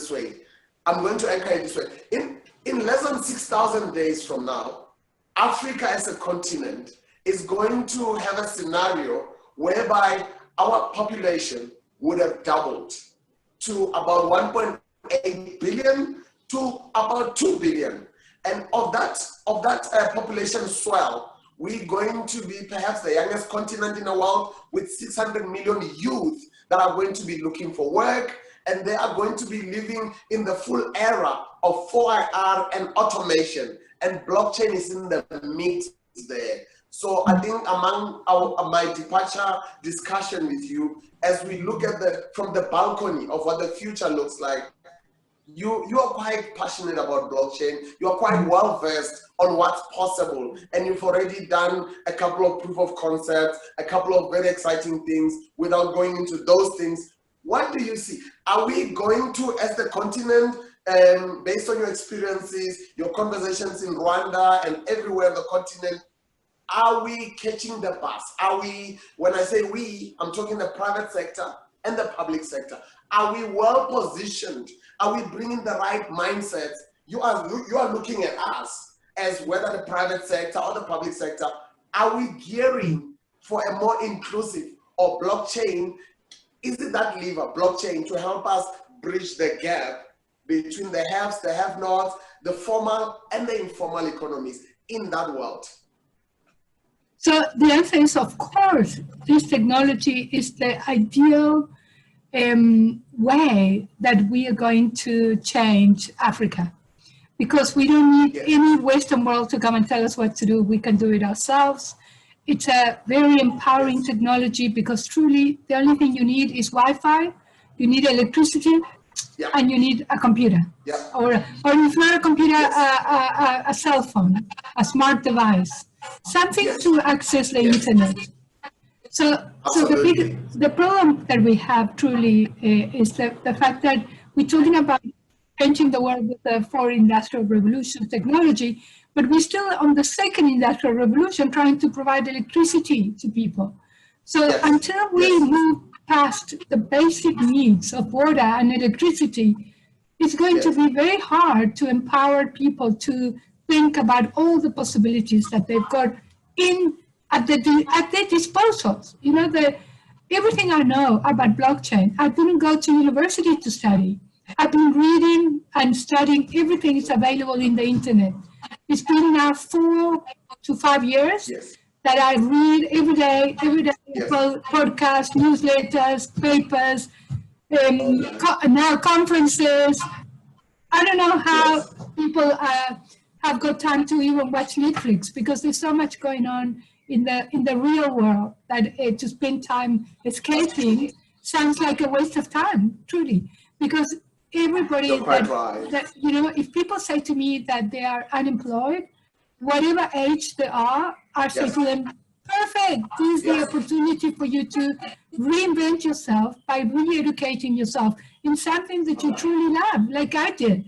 this way. I'm going to anchor it this way. In less than 6,000 days from now, Africa as a continent is going to have a scenario whereby our population would have doubled to about 1.8 billion to about 2 billion. And of that population swell, we're going to be perhaps the youngest continent in the world with 600 million youth that are going to be looking for work, and they are going to be living in the full era of 4IR and automation, and blockchain is in the mix there. So I think among my departure discussion with you, as we look at from the balcony of what the future looks like, you are quite passionate about blockchain. You are quite well versed on what's possible, and you've already done a couple of proof of concepts, a couple of very exciting things. Without going into those things, what do you see? Are we going to, as the continent, based on your experiences, your conversations in Rwanda and everywhere on the continent, are we catching the bus? Are we, when I say we, I'm talking the private sector and the public sector. Are we well positioned? Are we bringing the right mindsets? You are looking at us as whether the private sector or the public sector. Are we gearing for a more inclusive or blockchain? Is it that lever, blockchain, to help us bridge the gap between the haves, the have-nots, the formal and the informal economies in that world? So the answer is, of course, this technology is the ideal way that we are going to change Africa, because we don't need any Western world to come and tell us what to do. We can do it ourselves. It's a very empowering technology, because truly the only thing you need is Wi-Fi, you need electricity, and you need a computer, or if not a computer, a cell phone, a smart device, something to access the internet. So the problem that we have truly is the fact that we're talking about changing the world with the 4th industrial revolution technology, but we're still on the 2nd industrial revolution trying to provide electricity to people. So until we move past the basic needs of water and electricity, it's going to be very hard to empower people to think about all the possibilities that they've got at their disposals. You know, everything I know about blockchain, I didn't go to university to study. I've been reading and studying everything is available in the internet. It's been now 4 to 5 years that I read every day, podcasts, newsletters, papers, now conferences. I don't know how people have got time to even watch Netflix, because there's so much going on in the real world that to spend time escaping sounds like a waste of time, truly. Because everybody that you know, if people say to me that they are unemployed, whatever age they are, I say to them, perfect, this is the opportunity for you to reinvent yourself by re-educating yourself in something that you truly love, like I did.